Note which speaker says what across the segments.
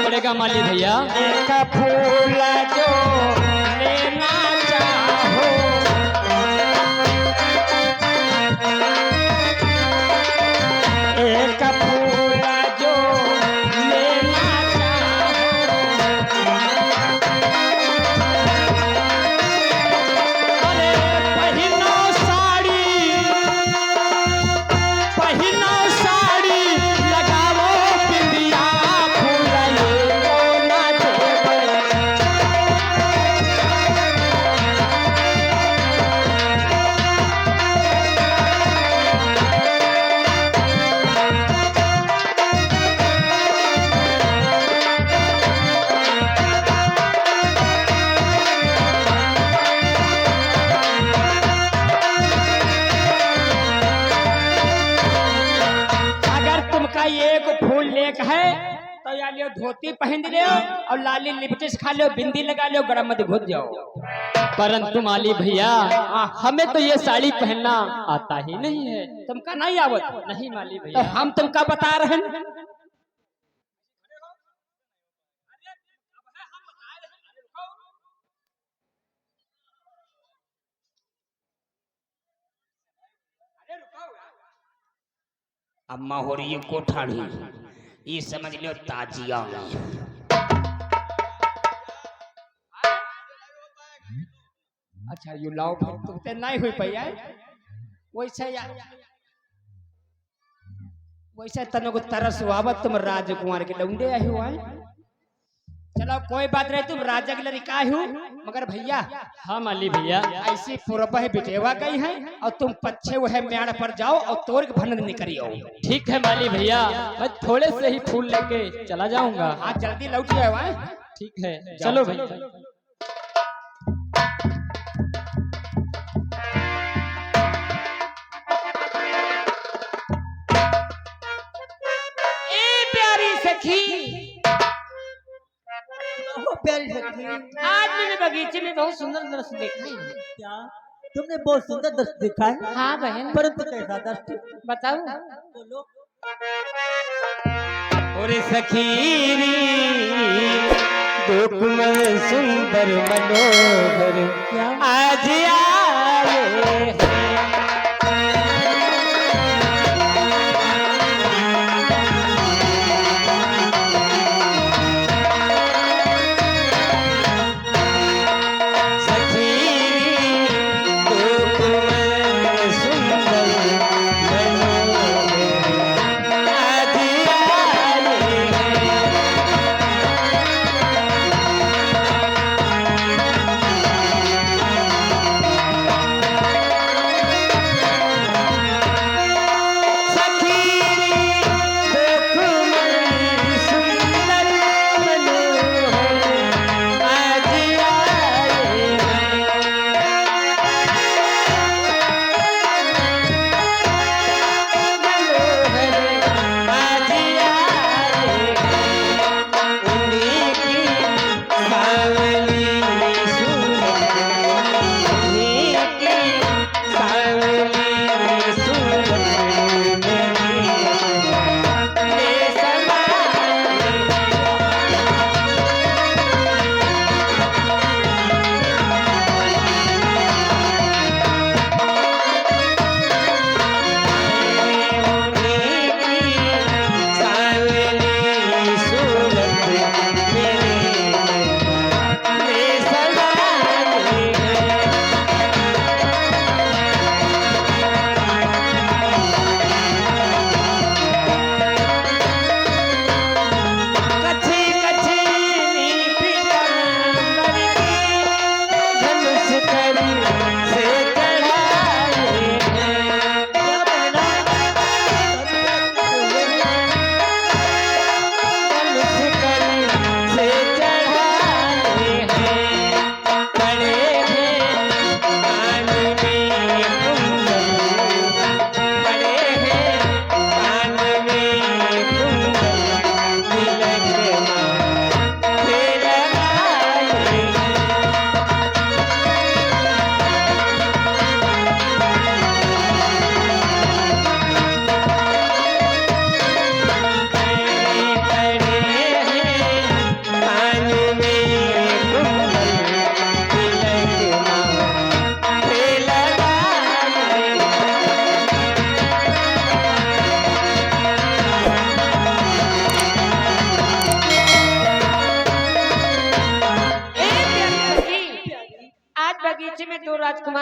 Speaker 1: पड़ेगा माली भैया।
Speaker 2: एक फूल जो लेना चाहो, एक फूल जो लेना चाहो, अरे पहनो साड़ी, पहनो साड़ी, लगाओ बिंदिया, फूल लेको ना देवे। अगर तुमका एक फूल लेक है तो या लियो धोती पहन लियो और लाली लिपस्टिक खा लियो, बिंदी लगा लियो, गरम मत घुस जाओ।
Speaker 1: परंतु माली भैया हमें तो ये साड़ी पहनना आता ही नहीं है।
Speaker 2: तुमका नहीं आवत?
Speaker 1: नहीं माली
Speaker 2: तो
Speaker 1: भैया।
Speaker 2: हम तुमका बता रहे हैं। अम्मा हो रही है कोठाड़ी, ये समझ लो ताजिया। अच्छा यू लाओ, तुमसे नहीं हुई पाई है वैसे वैसे तनो को तरस हुआवत, तुम राजकुमार के लौंडे आई हुआ है। चलो कोई बात नहीं, तुम राजा की लड़का हूँ, मगर भैया
Speaker 1: हाँ माली भैया।
Speaker 2: ऐसी पूर्व बिटेवा गई है और तुम पच्छे वह म्याड़ पर जाओ और तोड़ के भनन निकलियो।
Speaker 1: ठीक है माली भैया, मैं थोड़े से ही फूल लेके चला जाऊंगा।
Speaker 2: हाँ जल्दी लौट जाओ। हैं?
Speaker 1: ठीक है चलो भैया।
Speaker 2: ए प्यारी सखी,
Speaker 3: प्यारी सखी,
Speaker 2: आज मैंने बगीचे में बहुत सुंदर दृश्य देखा है।
Speaker 3: क्या तुमने बहुत सुंदर दृश्य देखा है?
Speaker 2: हाँ बहन,
Speaker 3: परंतु कैसा दृश्य?
Speaker 2: बताओ।
Speaker 3: बोलो।
Speaker 2: और सखीरी दुख में सुंदर मनोहर
Speaker 3: क्या?
Speaker 2: आज आए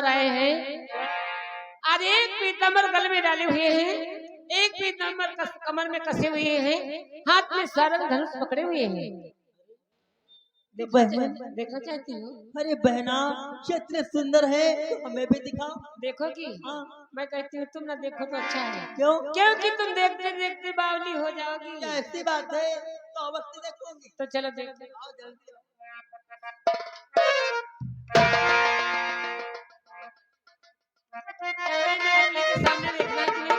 Speaker 2: पीताम्बर आए हैं और एक पीताम्बर गले में डाले हुए हैं, एक पीताम्बर कमर में कसे हुए हैं, हाथ में सारंग धनुष पकड़े हुए हैं। देखना चाहती हूँ?
Speaker 3: अरे बहना ये इतने सुंदर है तो हमें भी दिखाओ।
Speaker 2: देखोगी?
Speaker 3: हाँ।
Speaker 2: मैं कहती हूँ तुम ना देखो तो अच्छा है।
Speaker 3: क्यों?
Speaker 2: क्योंकि तुम देखते देखते बावली हो जाओगी।
Speaker 3: क्या ऐसी बात है? तो अवश्य देखूंगी।
Speaker 2: तो चलो देखते।
Speaker 3: आओ जल्दी आओ।
Speaker 2: सामने देखना है तुम्हें।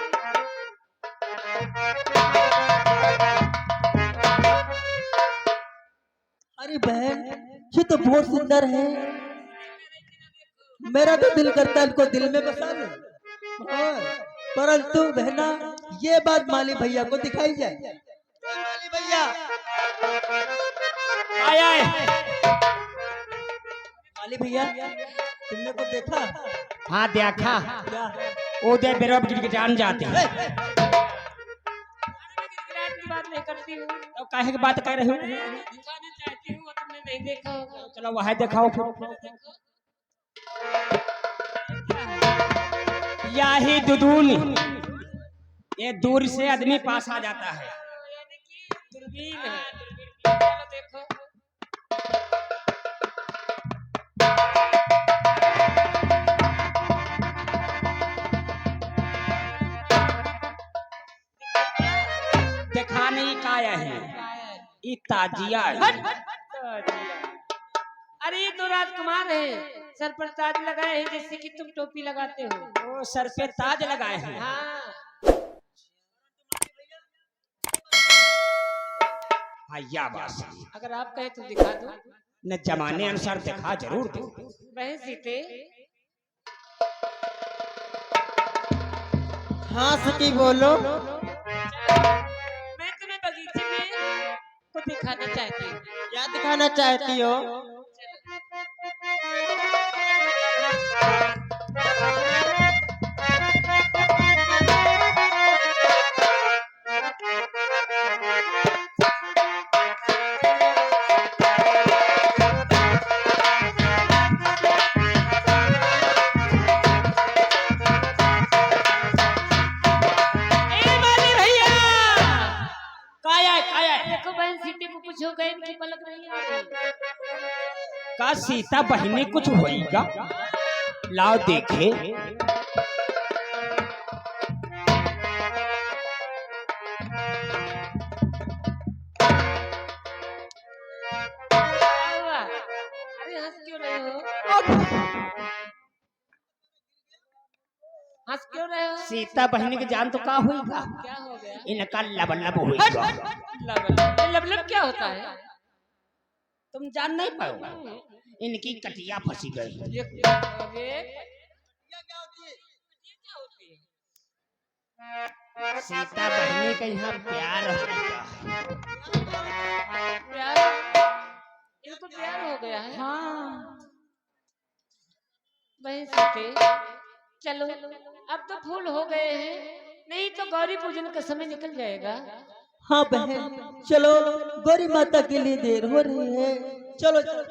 Speaker 3: अरे बहन ये तो बहुत सुंदर है, मेरा तो दिल करता है इनको दिल में बसा लूं। और परंतु बहना ये बात माली भैया को दिखाई जाए। माली भैया
Speaker 2: आया है।
Speaker 3: माली भैया तुमने को देखा?
Speaker 2: हाँ देखा।
Speaker 3: क्या?
Speaker 2: उदय बेरब गिरगिटान जाते हैं। बात नहीं करती हूँ तो काहे की बात कर रही हूँ? दिखाना चाहती हूँ तुमने नहीं देखा होगा। चलो वहाँ दिखाओ फिर। यही दुदून, ये दूर से आदमी पास आ जाता है। यानी कि दूरबीन है। चलो देखो। दिखाने काया है, ये ताजिया है। अरे ये तो राजकुमार है, सर पर ताज लगाए हैं जैसे कि तुम टोपी लगाते हो। वो सर पे ताज लगाए हैं। हाँ। या बात अगर आप कहे तो दिखा दो। न जमाने अनुसार दिखा जरूर दो। बहन सीते।
Speaker 3: हाँ सती बोलो।
Speaker 2: मैं तुम्हें बगीचे में को दिखाना चाहती हूँ।
Speaker 3: क्या दिखाना चाहती हो?
Speaker 2: देखो बहन सीते को कुछ हो गए, इनकी पलक नहीं आ रही। का सीता बहने कुछ होएगा? लाओ देखे। अरे हंस क्यों रहे हो? हंस क्यों रहे हो? सीता बहनी की जान तो का होगा? क्या हो गया? इनका लबलब होगा। लबलब क्या होता है? तुम जान नहीं पाओगे। इनकी कटिया फंसी गई। सीता बहनी का यहाँ प्यार हो गया है। प्यार? इनको प्यार हो गया है? हाँ। बहन सीते चलो अब तो फूल हो गए हैं, नहीं तो गौरी पूजन का समय निकल जाएगा।
Speaker 3: हाँ बहन चलो, गौरी माता के लिए देर हो रही है। चलो चलो।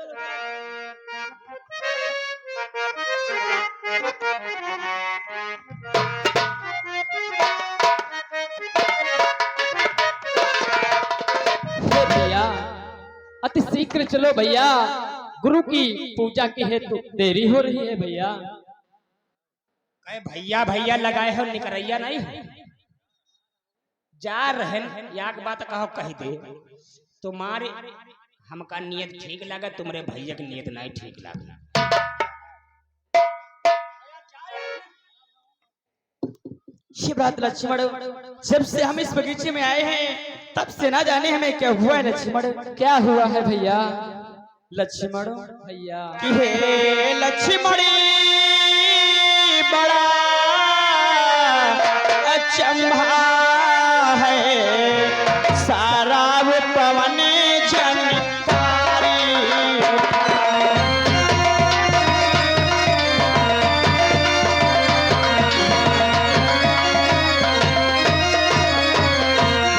Speaker 1: भैया अति शीघ्र चलो भैया, गुरु की पूजा की हेतु देरी हो रही है भैया।
Speaker 2: भैया भैया लगाए हो, निकरैया नहीं जा रहे याक बात कहो कह दे। तुम्हारे हमका नियत ठीक लगा, तुम्हारे भैया की नियत नहीं ठीक लगा।
Speaker 3: शिवरात लक्ष्मण, जब से हम इस बगीचे में आए हैं तब से ना जाने हमें क्या हुआ है लक्ष्मण।
Speaker 1: क्या हुआ है भैया? लक्ष्मण भैया
Speaker 2: कि हे लक्ष्मणी बड़ा अचंभा है, सारा पवन जनकारी।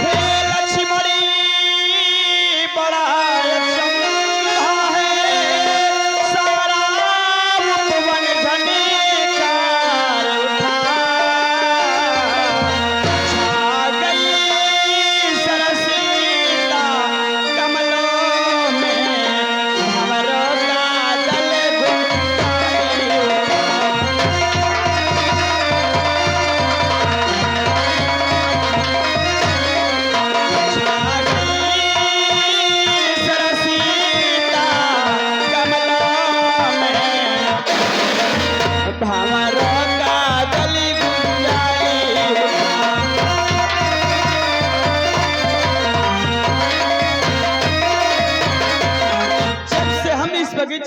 Speaker 2: हे लक्ष्मणी बड़ा अचंभा है, सारा पवन जन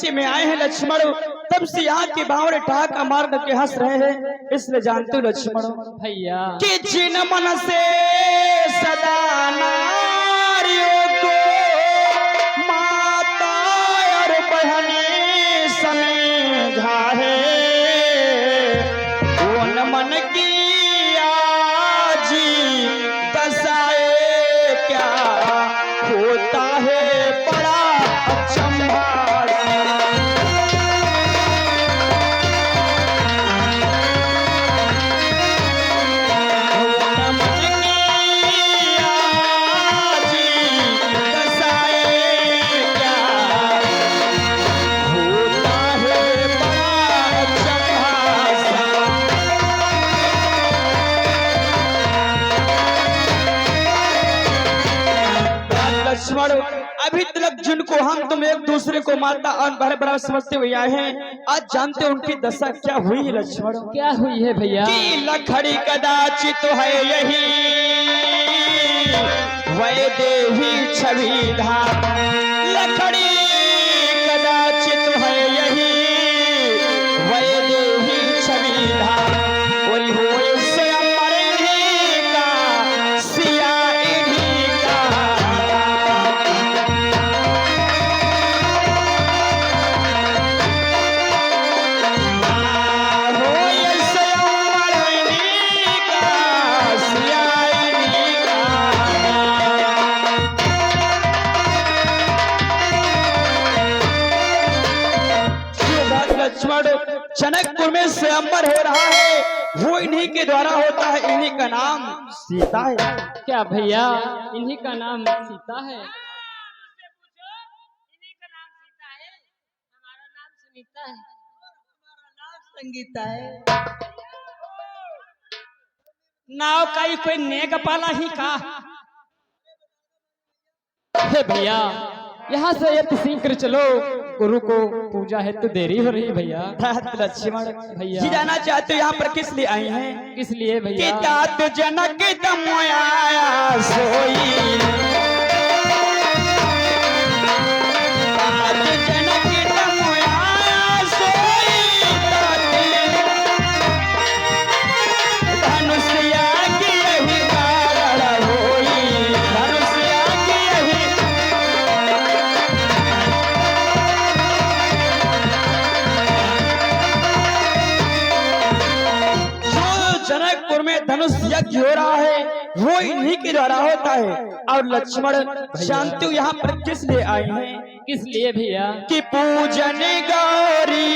Speaker 4: पीछे में आए हैं लक्ष्मण, तब से यहाँ के बावरे ठहाका मार के हंस रहे हैं। इसलिए जानते हो लक्ष्मण
Speaker 1: भैया
Speaker 4: कि जिन मन से सदा नारियों को माता और बहनी समझा है, उन मन की आजी दशाए क्या होता है बड़ा अचंभा। लक्ष्मण अभी तक जिनको हम तुम एक दूसरे को माता और बराबर समझते हुए आए हैं, आज जानते हो उनकी दशा क्या हुई है लक्ष्मण?
Speaker 1: क्या हुई है भैया?
Speaker 4: कि लखड़ी कदाचित है यही वैदेही छवि धाम, लखड़ी कदाचित है यही वैदेही छवि धाम, और होए से अमर इन्हीं का सिया इन्हीं का। जनकपुर में स्वयंवर हो रहा है, वो इन्हीं के द्वारा होता है, इन्हीं का नाम सीता है।
Speaker 1: क्या भैया इन्हीं का नाम सीता है?
Speaker 2: इन्हीं का नाम सीता है, हमारा नाम सुनीता है,
Speaker 3: हमारा नाम संगीता है।
Speaker 2: नाव का ही कोई नेग पाला ही का।
Speaker 1: हे भैया यहाँ से यति शीघ्र चलो, गुरु को पूजा है तो देरी हो रही है भैया।
Speaker 4: लक्ष्मण
Speaker 1: भैया
Speaker 4: जी जाना चाहते हो यहाँ पर किस लिए आए हैं?
Speaker 1: किस लिए
Speaker 4: कि
Speaker 1: भैया?
Speaker 4: तात जनक दम आया सोई, तात जनक दम आया सोई, धनुषिया की यही कारण होई, धनुषिया की यही। जनकपुर में धनुष यज्ञ हो रहा है, वो इन्हीं के द्वारा होता है। और लक्ष्मण जानते हो यहाँ पर किस लिए आए हैं?
Speaker 1: किस लिए भैया?
Speaker 4: कि पूजन गौरी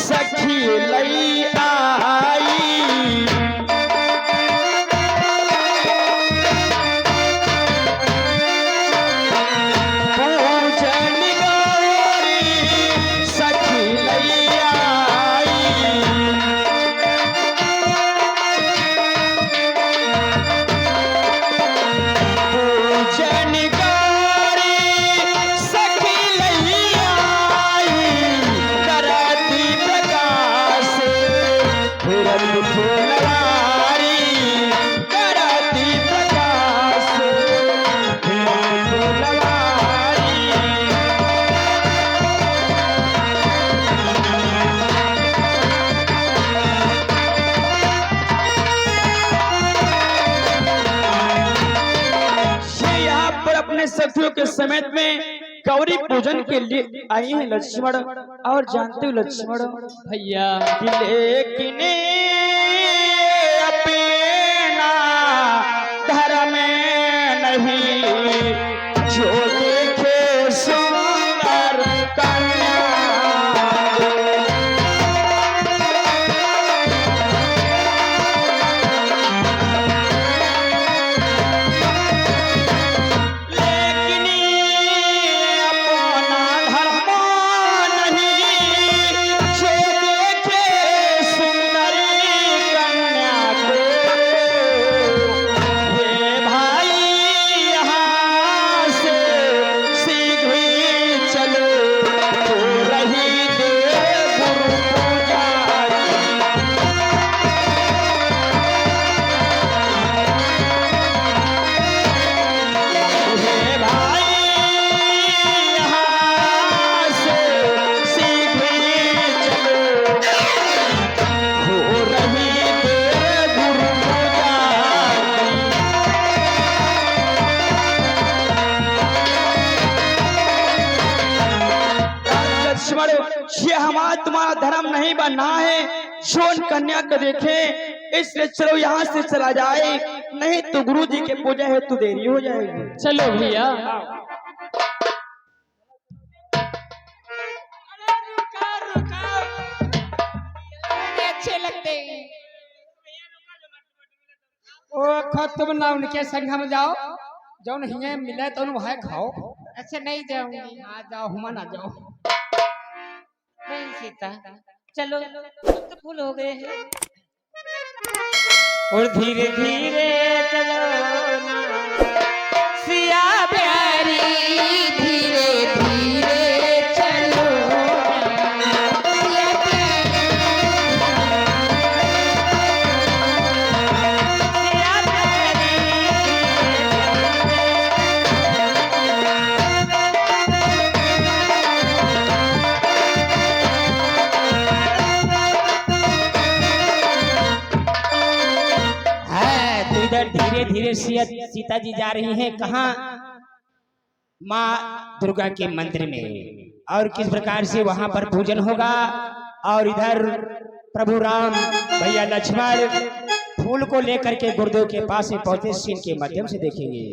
Speaker 4: सखी लई आई, पूजन गौरी सखी लई आई, पूजन गौरी सखी लई आई, करती प्रकाश फिरत फुलवारी, करती प्रकाश फिरत फुलवारी। ये यहाँ पर अपने सखियों के समेत में गौरी पूजन के लिए आई हैं लक्ष्मण। और जानते हो लक्ष्मण
Speaker 1: भैया
Speaker 4: कि लेकिन अपना धर्म नहीं, जो देखे सुंदर कन्या। लेकिन अपना धर्म नहीं, जो देखे सुंदर सोन कन्या को देखे, इसलिए चलो यहाँ से चला जाए, नहीं तो गुरुजी के पूजा है तो देरी हो जाएगी।
Speaker 1: चलो भैया।
Speaker 2: अच्छे लगते हैं।
Speaker 1: ओ तुम ना उनके संग हम जाओ, जो नहीं मिले तो वह खाओ।
Speaker 2: अच्छा नहीं जाऊंगी।
Speaker 1: आ जाओ, हुमा ना जाओ।
Speaker 2: नहीं सीता, चलो तो फूल हो गए हैं। और धीरे धीरे चलो ना सिया प्यारी, धीरे धीरे चलो ना सिया प्यारी, सिया प्यारी। तो इधर धीरे धीरे सीता जी जा रही हैं कहाँ? माँ दुर्गा के मंदिर में, और किस प्रकार से वहां पर पूजन होगा। और इधर प्रभु राम भैया लक्ष्मण फूल को लेकर के गुरुदेव के पास में पहुंचे, सीन के माध्यम से देखेंगे।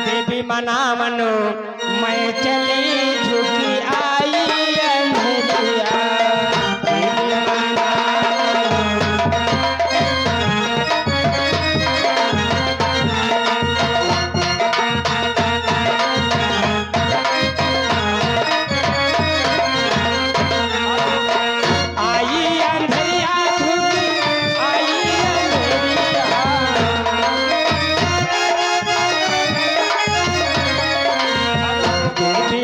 Speaker 2: देवी मना मनो मैं चली झुकी आई अंधेरिया, देवी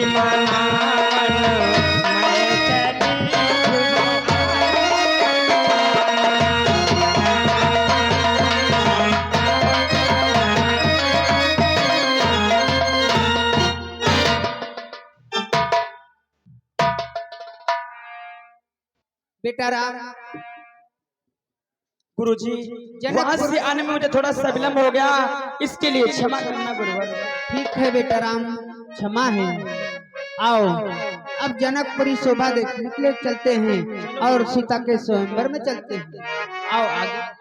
Speaker 2: मना
Speaker 3: बेटा राम।
Speaker 4: गुरुजी, वहां से आने में मुझे थोड़ा सा विलम्ब हो गया, इसके लिए क्षमा करना गुरुवर।
Speaker 3: ठीक है बेटा राम, क्षमा है। आओ अब जनकपुरी शोभा देखने के लिए चलते हैं और सीता के स्वयंवर में चलते हैं। आओ आगे।